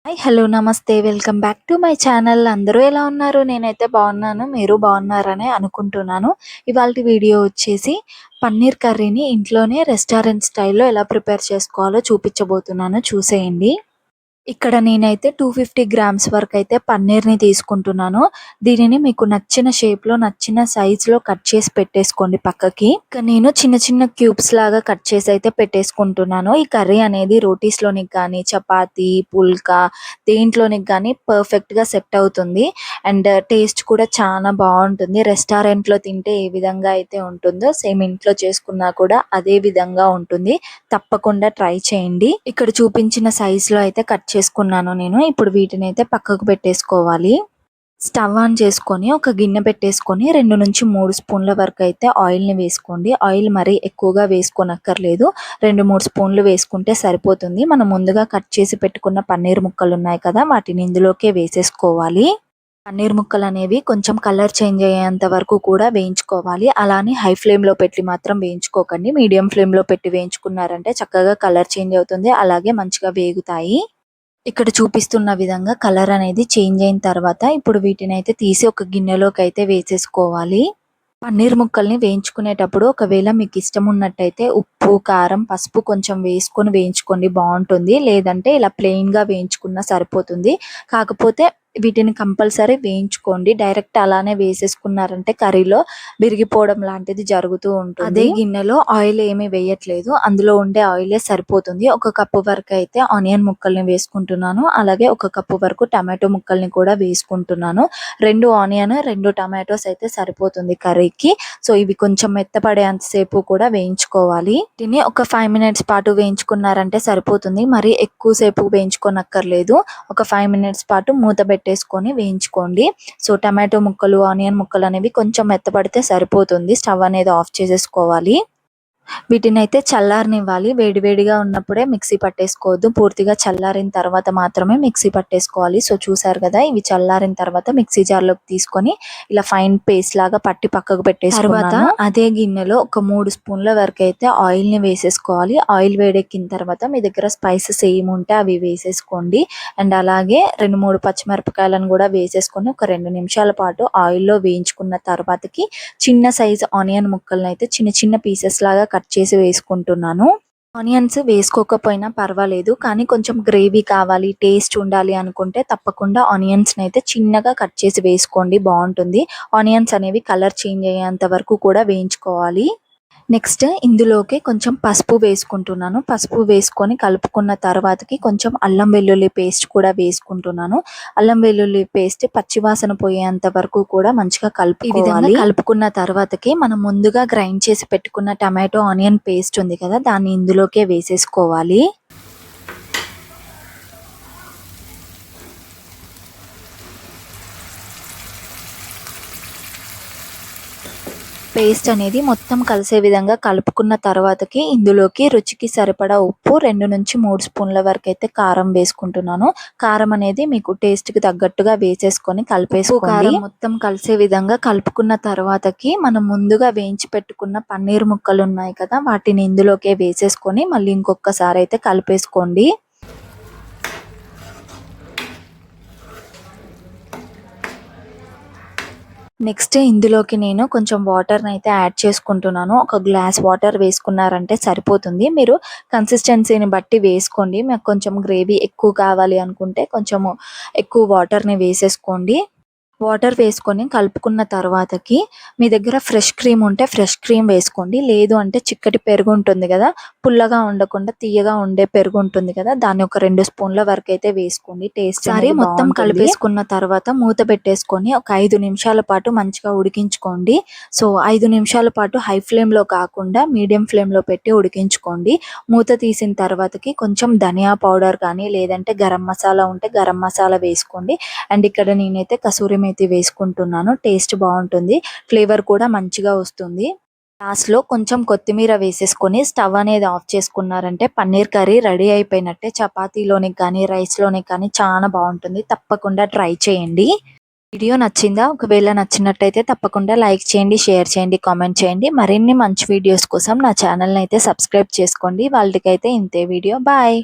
Hi hello నమస్తే welcome back to my channel. అందరూ ఎలా ఉన్నారు? నేనైతే బాగున్నాను, మీరు బాగున్నారని అనుకుంటున్నాను. ఇవాల్టి వీడియో వచ్చేసి పన్నీర్ కర్రీని ఇంట్లోనే రెస్టారెంట్ స్టైల్లో ఎలా ప్రిపేర్ చేసుకోవాలో చూపించబోతున్నాను, చూసేయండి. ఇక్కడ నేనైతే 250 గ్రామ్స్ వరకు అయితే పన్నీర్ని తీసుకుంటున్నాను. దీనిని మీకు నచ్చిన షేప్లో నచ్చిన సైజులో కట్ చేసి పెట్టేసుకోండి పక్కకి. ఇక నేను చిన్న చిన్న క్యూబ్స్ లాగా కట్ చేసి అయితే పెట్టేసుకుంటున్నాను. ఈ కర్రీ అనేది రోటీస్లోనికి కానీ చపాతీ పుల్కా దేంట్లోనికి కానీ పర్ఫెక్ట్గా సెట్ అవుతుంది. అండ్ టేస్ట్ కూడా చాలా బాగుంటుంది. రెస్టారెంట్లో తింటే ఏ విధంగా అయితే ఉంటుందో సేమ్ ఇంట్లో చేసుకున్నా కూడా అదే విధంగా ఉంటుంది. తప్పకుండా ట్రై చేయండి. ఇక్కడ చూపించిన సైజులో అయితే కట్ చేసుకున్నాను నేను. ఇప్పుడు వీటిని అయితే పక్కకు పెట్టేసుకోవాలి. స్టవ్ ఆన్ చేసుకొని ఒక గిన్నె పెట్టేసుకొని 2-3 స్పూన్ల వరకు అయితే ఆయిల్ని వేసుకోండి. ఆయిల్ మరీ ఎక్కువగా వేసుకోనక్కర్లేదు, 2-3 స్పూన్లు వేసుకుంటే సరిపోతుంది. మనం ముందుగా కట్ చేసి పెట్టుకున్న పన్నీర్ ముక్కలు ఉన్నాయి కదా, వాటిని ఇందులోకే వేసేసుకోవాలి. పన్నీర్ ముక్కలు అనేవి కొంచెం కలర్ చేంజ్ అయ్యేంత వరకు కూడా వేయించుకోవాలి. అలానే హై ఫ్లేమ్లో పెట్టి మాత్రం వేయించుకోకండి. మీడియం ఫ్లేమ్లో పెట్టి వేయించుకున్నారంటే చక్కగా కలర్ చేంజ్ అవుతుంది, అలాగే మంచిగా వేగుతాయి. ఇక్కడ చూపిస్తున్న విధంగా కలర్ అనేది చేంజ్ అయిన తర్వాత ఇప్పుడు వీటిని అయితే తీసి ఒక గిన్నెలోకి అయితే వేసేసుకోవాలి. పన్నీర్ ముక్కల్ని వేయించుకునేటప్పుడు ఒకవేళ మీకు ఇష్టం ఉన్నట్టయితే ఉప్పు కారం పసుపు కొంచెం వేసుకొని వేయించుకోండి, బాగుంటుంది. లేదంటే ఇలా ప్లెయిన్గా వేయించుకున్నా సరిపోతుంది. కాకపోతే వీటిని కంపల్సరీ వేయించుకోండి. డైరెక్ట్ అలానే వేసేసుకున్నారంటే కర్రీలో విరిగిపోవడం లాంటిది జరుగుతూ ఉంటుంది. అదే గిన్నెలో ఆయిల్ ఏమీ వేయట్లేదు, అందులో ఉండే ఆయిలే సరిపోతుంది. 1 కప్పు వరకు అయితే ఆనియన్ ముక్కల్ని వేసుకుంటున్నాను. అలాగే 1 కప్పు వరకు టమాటో ముక్కల్ని కూడా వేసుకుంటున్నాను. 2 ఆనియన్ 2 టమాటోస్ అయితే సరిపోతుంది కర్రీకి. సో ఇవి కొంచెం మెత్తపడేంతసేపు కూడా వేయించుకోవాలి. దీన్ని ఒక 5 మినిట్స్ పాటు వేయించుకున్నారంటే సరిపోతుంది. మరి ఎక్కువసేపు వేయించుకోనక్కర్లేదు. ఒక 5 మినిట్స్ పాటు మూత పెట్టేసుకొని వేయించుకోండి. సో టమాటో ముక్కలు ఆనియన్ ముక్కలు అనేవి కొంచెం మెత్తపడితే సరిపోతుంది. స్టవ్ అనేది ఆఫ్ చేసేసుకోవాలి. వీటిని అయితే చల్లారనివ్వాలి. వేడివేడిగా ఉన్నప్పుడే మిక్సీ పట్టేసుకోవద్దు, పూర్తిగా చల్లారిన తర్వాత మాత్రమే మిక్సీ పట్టేసుకోవాలి. సో చూసారు కదా, ఇవి చల్లారిన తర్వాత మిక్సీ జార్లోకి తీసుకొని ఇలా ఫైన్ పేస్ట్ లాగా పట్టి పక్కకు పెట్టేసుకున్నాను. తర్వాత అదే గిన్నెలో ఒక 3 స్పూన్ల వరకు అయితే ఆయిల్ని వేసేసుకోవాలి. ఆయిల్ వేడెక్కిన తర్వాత మీ దగ్గర స్పైసెస్ ఏముంటే అవి వేసేసుకోండి. అండ్ అలాగే 2-3 పచ్చిమిరపకాయలను కూడా వేసేసుకొని ఒక 2 నిమిషాల పాటు ఆయిల్లో వేయించుకున్న తర్వాతకి చిన్న సైజు ఆనియన్ ముక్కలను అయితే చిన్న చిన్న పీసెస్ లాగా కట్ చేసి వేసుకుంటున్నాను. ఆనియన్స్ వేసుకోకపోయినా పర్వాలేదు, కానీ కొంచెం గ్రేవీ కావాలి టేస్ట్ ఉండాలి అనుకుంటే తప్పకుండా ఆనియన్స్ని అయితే చిన్నగా కట్ చేసి వేసుకోండి, బాగుంటుంది. ఆనియన్స్ అనేవి కలర్ చేంజ్ అయ్యేంత వరకు కూడా వేయించుకోవాలి. నెక్స్ట్ ఇందులోకి కొంచెం పసుపు వేసుకుంటున్నాను. పసుపు వేసుకొని కలుపుకున్న తర్వాతకి కొంచెం అల్లం వెల్లుల్లి పేస్ట్ కూడా వేసుకుంటున్నాను. అల్లం వెల్లుల్లి పేస్ట్ పచ్చివాసన పోయేంత వరకు కూడా మంచిగా కలుపుకోవాలి. కలుపుకున్న తర్వాతకి మనం ముందుగా గ్రైండ్ చేసి పెట్టుకున్న టమాటో ఆనియన్ పేస్ట్ ఉంది కదా, దాన్ని ఇందులోకే వేసేసుకోవాలి. పేస్ట్ అనేది మొత్తం కలిసే విధంగా కలుపుకున్న తర్వాతకి ఇందులోకి రుచికి సరిపడా ఉప్పు 2-3 స్పూన్ల వరకు అయితే కారం వేసుకుంటున్నాను. కారం అనేది మీకు టేస్ట్కి తగ్గట్టుగా వేసేసుకొని కలిపేసుకోండి. కారం మొత్తం కలిసే విధంగా కలుపుకున్న తర్వాతకి మనం ముందుగా వేయించి పెట్టుకున్న పన్నీర్ ముక్కలు ఉన్నాయి కదా, వాటిని ఇందులోకే వేసేసుకొని మళ్ళీ ఇంకొకసారి అయితే కలిపేసుకోండి. నెక్స్ట్ ఇందులోకి నేను కొంచెం వాటర్ని అయితే యాడ్ చేసుకుంటున్నాను. ఒక గ్లాస్ వాటర్ వేసుకున్నారంటే సరిపోతుంది. మీరు కన్సిస్టెన్సీని బట్టి వేసుకోండి. మీకు కొంచెం గ్రేవీ ఎక్కువ కావాలి అనుకుంటే కొంచెము ఎక్కువ వాటర్ని వేసేసుకోండి. వాటర్ వేసుకొని కలుపుకున్న తర్వాతకి మీ దగ్గర ఫ్రెష్ క్రీమ్ ఉంటే ఫ్రెష్ క్రీమ్ వేసుకోండి. లేదు అంటే చిక్కటి పెరుగు ఉంటుంది కదా, పుల్లగా ఉండకుండా తీయగా ఉండే పెరుగు ఉంటుంది కదా, దాన్ని ఒక 2 స్పూన్ల వరకు అయితే వేసుకోండి. టేస్ట్ మొత్తం కలిపేసుకున్న తర్వాత మూత పెట్టేసుకొని ఒక 5 నిమిషాల పాటు మంచిగా ఉడికించుకోండి. సో 5 నిమిషాల పాటు హై ఫ్లేమ్లో కాకుండా మీడియం ఫ్లేమ్లో పెట్టి ఉడికించుకోండి. మూత తీసిన తర్వాతకి కొంచెం ధనియా పౌడర్ కానీ లేదంటే గరం మసాలా ఉంటే గరం మసాలా వేసుకోండి. అండ్ ఇక్కడ నేనైతే కసూరి మేతి వేసుకుంటున్నాను. టేస్ట్ బాగుంటుంది, ఫ్లేవర్ కూడా మంచిగా వస్తుంది. లాస్ట్లో కొంచెం కొత్తిమీర వేసేసుకొని స్టవ్ అనేది ఆఫ్ చేసుకున్నారంటే పన్నీర్ కర్రీ రెడీ అయిపోయినట్టే. చపాతీలోనికి కానీ రైస్లోనికి కానీ చాలా బాగుంటుంది. తప్పకుండా ట్రై చేయండి. వీడియో నచ్చిందా? ఒకవేళ నచ్చినట్టయితే తప్పకుండా లైక్ చేయండి, షేర్ చేయండి, కామెంట్ చేయండి. మరిన్ని మంచి వీడియోస్ కోసం నా ఛానల్ని అయితే సబ్స్క్రైబ్ చేసుకోండి. వాళ్ళకైతే ఇంతే వీడియో. బాయ్.